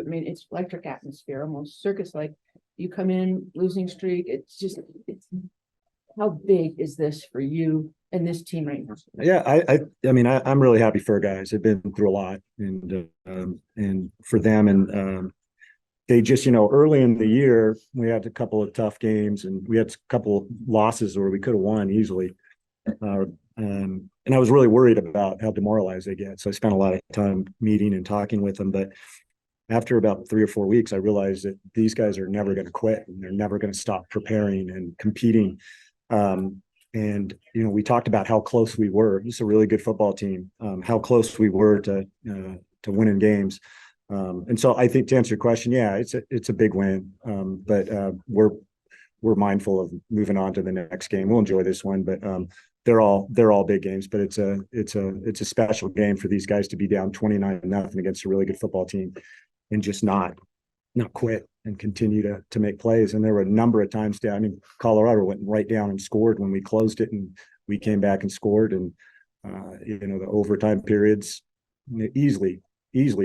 I mean, it's electric atmosphere, almost circus-like. You come in, losing streak. It's how big is this for you and this team right now? Yeah, I mean, I'm really happy for our guys. They've been through a lot, and for them, and they just, early in the year, we had a couple of tough games, and we had a couple of losses where we could have won easily. And I was really worried about how demoralized they get. So I spent a lot of time meeting and talking with them. But after about 3 or 4 weeks, I realized that these guys are never going to quit, and they're never going to stop preparing and competing. And we talked about how close we were. It's a really good football team. How close we were to winning games. And so I think, to answer your question, yeah, it's a big win. But we're mindful of moving on to the next game. We'll enjoy this one, but they're all big games. But it's a special game for these guys to be down 29-0 against a really good football team and just not quit and continue to make plays. And there were a number of times down. I mean, Colorado went right down and scored when we closed it, and we came back and scored. And the overtime periods, easily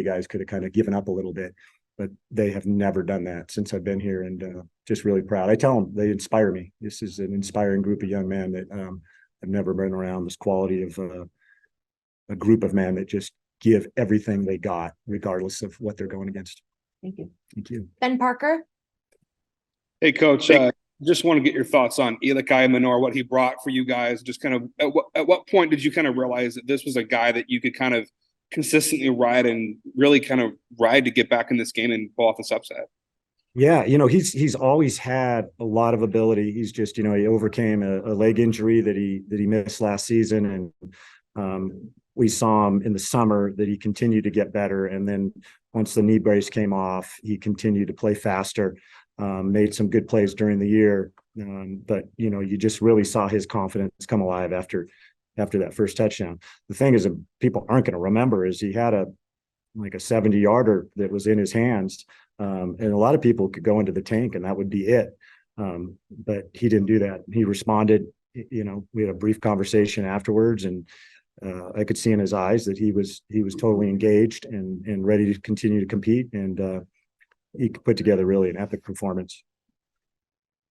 guys could have kind of given up a little bit, but they have never done that since I've been here, and just really proud. I tell them they inspire me. This is an inspiring group of young men that I've never been around this quality of a group of men that just give everything they got, regardless of what they're going against. Thank you. Thank you. Ben Parker. Hey, Coach. Just want to get your thoughts on Elic Ayomanor, what he brought for you guys. Just kind of at what point did you kind of realize that this was a guy that you could kind of consistently ride and really kind of ride to get back in this game and pull off this upset? Yeah, he's always had a lot of ability. He's just, he overcame a leg injury that he missed last season, and we saw him in the summer that he continued to get better. And then once the knee brace came off, he continued to play faster, made some good plays during the year. But you just really saw his confidence come alive after that first touchdown. The thing is that people aren't going to remember is he had a 70-yarder that was in his hands. And a lot of people could go into the tank and that would be it. But he didn't do that. He responded. We had a brief conversation afterwards, and I could see in his eyes that he was totally engaged and ready to continue to compete. And he put together really an epic performance.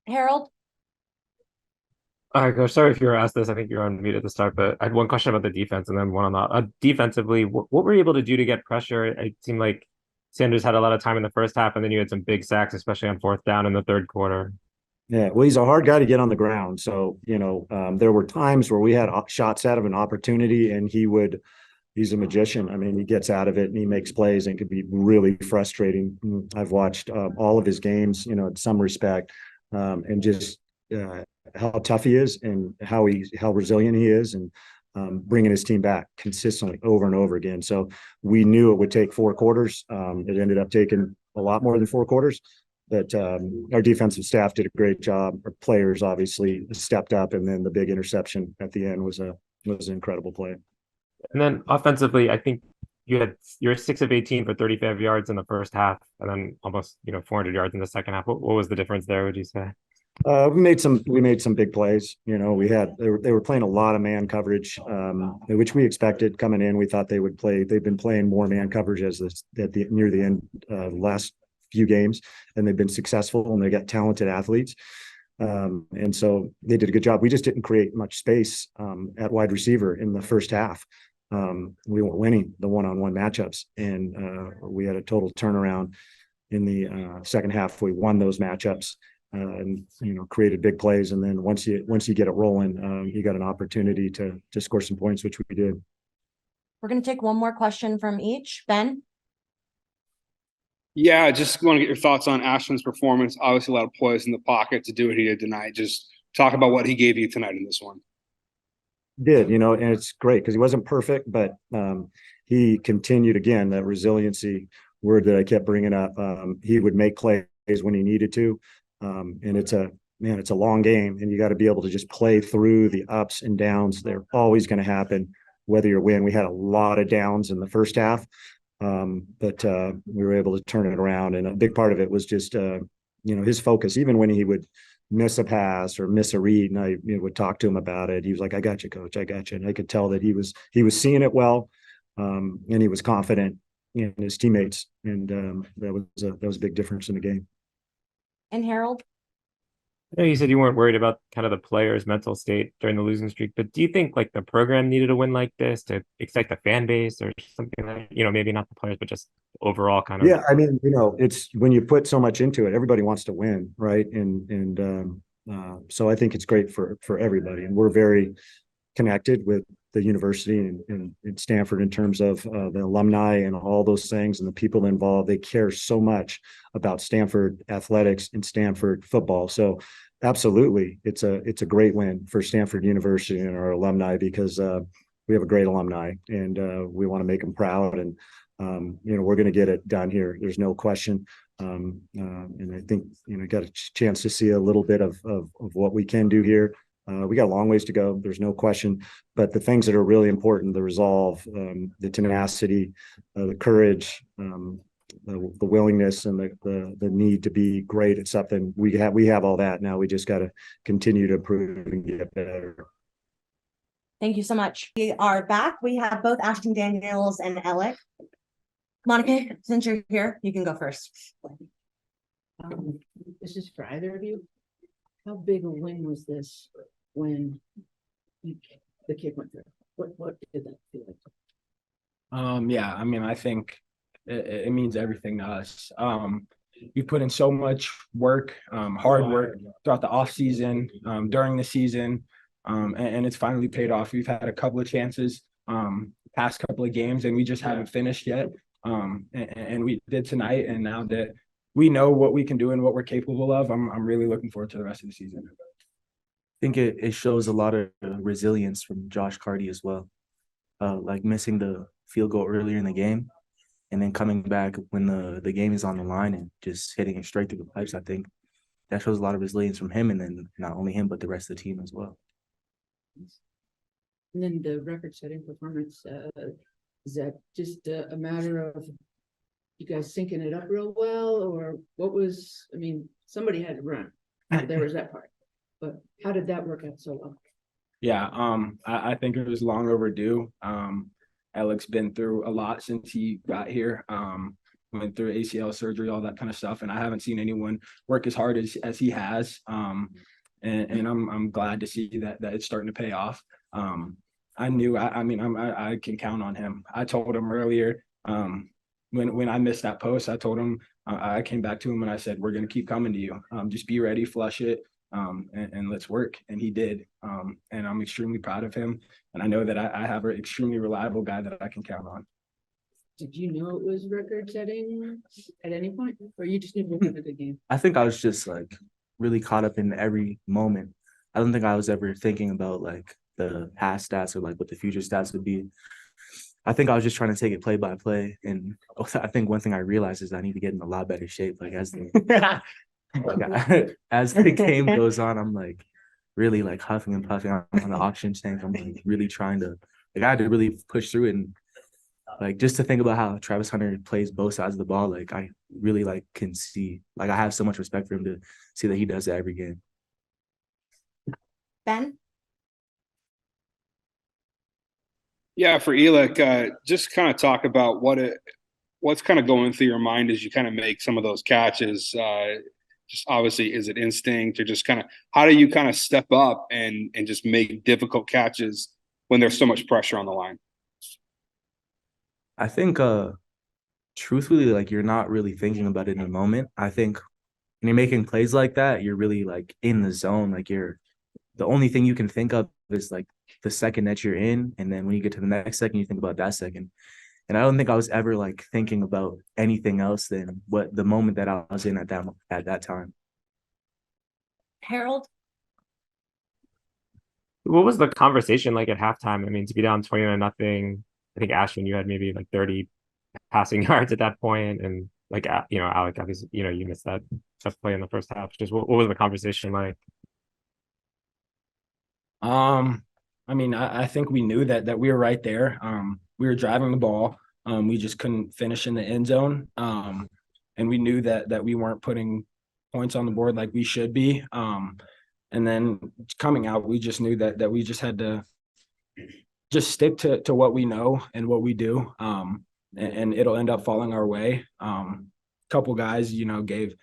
Harold. All right, Coach. Sorry if you were asked this. I think you're on mute at the start, but I had one question about the defense and then one on that. Defensively, what were you able to do to get pressure? It seemed like Sanders had a lot of time in the first half, and then you had some big sacks, especially on fourth down in the third quarter. Yeah, well, he's a hard guy to get on the ground. So, there were times where we had shots out of an opportunity, and he's a magician. I mean, he gets out of it and he makes plays, and it could be really frustrating. I've watched all of his games, in some respect, and just how tough he is and how resilient he is, and bringing his team back consistently over and over again. So we knew it would take 4 quarters. It ended up taking a lot more than 4 quarters, but our defensive staff did a great job. Our players obviously stepped up, and then the big interception at the end was an incredible play. And then offensively, I think you're 6 of 18 for 35 yards in the first half, and then almost 400 yards in the second half. What was the difference there, would you say? We made some big plays. They were playing a lot of man coverage, which we expected coming in. We thought they would play. They've been playing more man coverage near the end last few games, and they've been successful, and they got talented athletes. And so they did a good job. We just didn't create much space at wide receiver in the first half. We weren't winning the one-on-one matchups, and we had a total turnaround in the second half. We won those matchups. And created big plays, and then once you get it rolling, you got an opportunity to score some points, which we did. We're going to take one more question from each. Ben. Yeah, I just want to get your thoughts on Ashton's performance. Obviously, a lot of poise in the pocket to do what he did tonight. Just talk about what he gave you tonight in this one. Did and it's great because he wasn't perfect, but he continued, again, that resiliency word that I kept bringing up. He would make plays when he needed to. And it's a long game, and you got to be able to just play through the ups and downs. They're always going to happen, whether you win. We had a lot of downs in the first half, but we were able to turn it around. And a big part of it was just, his focus. Even when he would miss a pass or miss a read, and I would talk to him about it, he was like, "I got you, coach. I got you." And I could tell that he was seeing it well, and he was confident. and his teammates. And that was a big difference in the game. And Harold? I know you said you weren't worried about kind of the players' mental state during the losing streak, but do you think like the program needed a win like this to excite the fan base or something like, maybe not the players, but just overall kind of? Yeah, I mean, it's when you put so much into it, everybody wants to win, right? So I think it's great for everybody, and we're very connected with the university and Stanford in terms of the alumni and all those things and the people involved. They care so much about Stanford athletics and Stanford football. So absolutely, it's a great win for Stanford University and our alumni, because we have a great alumni, and we want to make them proud. And we're going to get it done here. There's no question. And I think got a chance to see a little bit of what we can do here. We got a long ways to go. There's no question, but the things that are really important, the resolve, the tenacity, the courage, the willingness, and the need to be great at something. We have all that. Now we just got to continue to improve and get better. Thank you so much. We are back. We have both Ashton Daniels and Elic. Monica, since you're here, you can go first. This is for either of you. How big a win was this when the kid went through? What did that feel like? Yeah, I mean, I think it means everything to us. We put in so much work, hard work throughout the off season, during the season, and it's finally paid off. We've had a couple of chances, past couple of games, and we just haven't finished yet. And we did tonight, and now that we know what we can do and what we're capable of, I'm really looking forward to the rest of the season. I think it shows a lot of resilience from Josh Carty as well. Like missing the field goal earlier in the game and then coming back when the game is on the line and just hitting it straight through the pipes. I think that shows a lot of resilience from him, and then not only him, but the rest of the team as well. And then the record-setting performance, is that just a matter of you guys syncing it up real well, or what was, I mean, somebody had to run. There was that part. But how did that work out so well? Yeah, I think it was long overdue. Alec's been through a lot since he got here. Went through ACL surgery, all that kind of stuff, and I haven't seen anyone work as hard as he has. And I'm glad to see that it's starting to pay off. I knew, I can count on him. I told him earlier, when I missed that post, I told him, I came back to him and I said, we're going to keep coming to you. Just be ready, flush it, and let's work. And he did. And I'm extremely proud of him. And I know that I have an extremely reliable guy that I can count on. Did you know it was record-setting at any point, or you just knew it was a good game? I think I was just like really caught up in every moment. I don't think I was ever thinking about like the past stats or like what the future stats would be. I think I was just trying to take it play by play. And I think one thing I realized is I need to get in a lot better shape. Like as the game goes on, I'm like really like huffing and puffing on the oxygen tank. I'm like really trying to, like I had to really push through it. And like just to think about how Travis Hunter plays both sides of the ball, like I really like can see, like I have so much respect for him to see that he does that every game. Ben? Yeah, for Elic, just kind of talk about what's kind of going through your mind as you kind of make some of those catches. Just obviously, is it instinct, or just kind of how do you kind of step up and just make difficult catches when there's so much pressure on the line? I think truthfully, like you're not really thinking about it in the moment. I think when you're making plays like that, you're really like in the zone. Like the only thing you can think of is like the second that you're in, and then when you get to the next second, you think about that second. And I don't think I was ever like thinking about anything else than what the moment that I was in at that time. Harold? What was the conversation like at halftime? I mean, to be down 29-0, I think Ashton, you had maybe like 30 passing yards at that point, and like Alec, obviously, you missed that tough play in the first half. Just what was the conversation like? I mean, I think we knew that we were right there. We were driving the ball. We just couldn't finish in the end zone. And we knew that we weren't putting points on the board like we should be. And then coming out, we just knew that we just had to just stick to what we know and what we do. and it'll end up falling our way. Couple guys, gave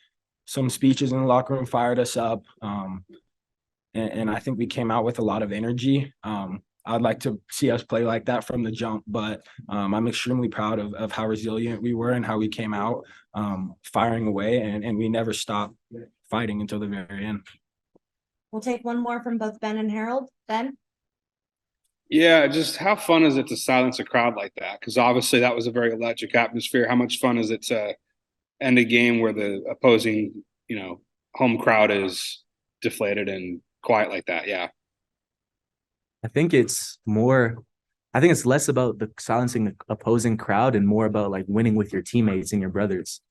some speeches in the locker room, fired us up. And I think we came out with a lot of energy. I'd like to see us play like that from the jump, but I'm extremely proud of how resilient we were and how we came out firing away, and we never stopped fighting until the very end. We'll take one more from both Ben and Harold. Ben? Yeah, just how fun is it to silence a crowd like that? Because obviously that was a very electric atmosphere. How much fun is it to end a game where the opposing, home crowd is deflated and quiet like that? Yeah. I think it's less about the silencing the opposing crowd and more about like winning with your teammates and your brothers.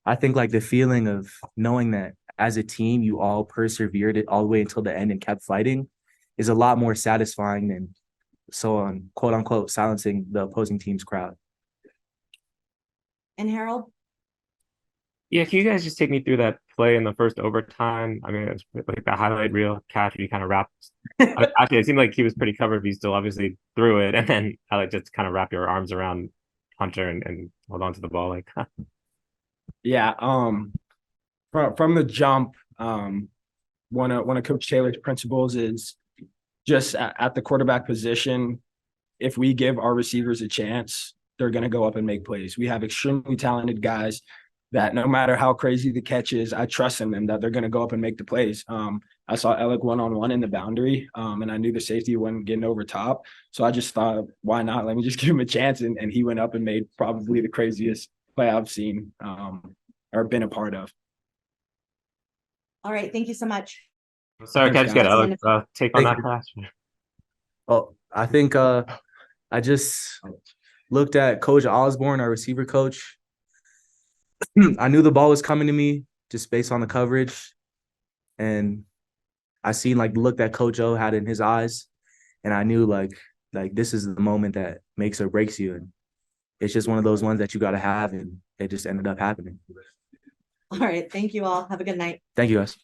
I think like the feeling of knowing that as a team, you all persevered it all the way until the end and kept fighting is a lot more satisfying than quote unquote silencing the opposing team's crowd. And Harold? Yeah, can you guys just take me through that play in the first overtime? I mean, it's like the highlight reel catch where you kind of wrapped. Actually, it seemed like he was pretty covered, but he still obviously threw it, and then I like just kind of wrap your arms around Hunter and hold on to the ball like. Yeah. From the jump, one of Coach Taylor's principles is just at the quarterback position. If we give our receivers a chance, they're going to go up and make plays. We have extremely talented guys that no matter how crazy the catch is, I trust in them that they're going to go up and make the plays. I saw Elic one-on-one in the boundary, and I knew the safety wasn't getting over top. So I just thought, why not? Let me just give him a chance. And he went up and made probably the craziest play I've seen or been a part of. All right. Thank you so much. Sorry, can I Thanks, just get guys. Alex take on Thank that pass? Oh, I think I just looked at Coach Osborne, our receiver coach. I knew the ball was coming to me just based on the coverage. And I seen like the look that Coach O had in his eyes. And I knew like this is the moment that makes or breaks you. And it's just one of those ones that you got to have. And it just ended up happening. All right. Thank you all. Have a good night. Thank you, guys.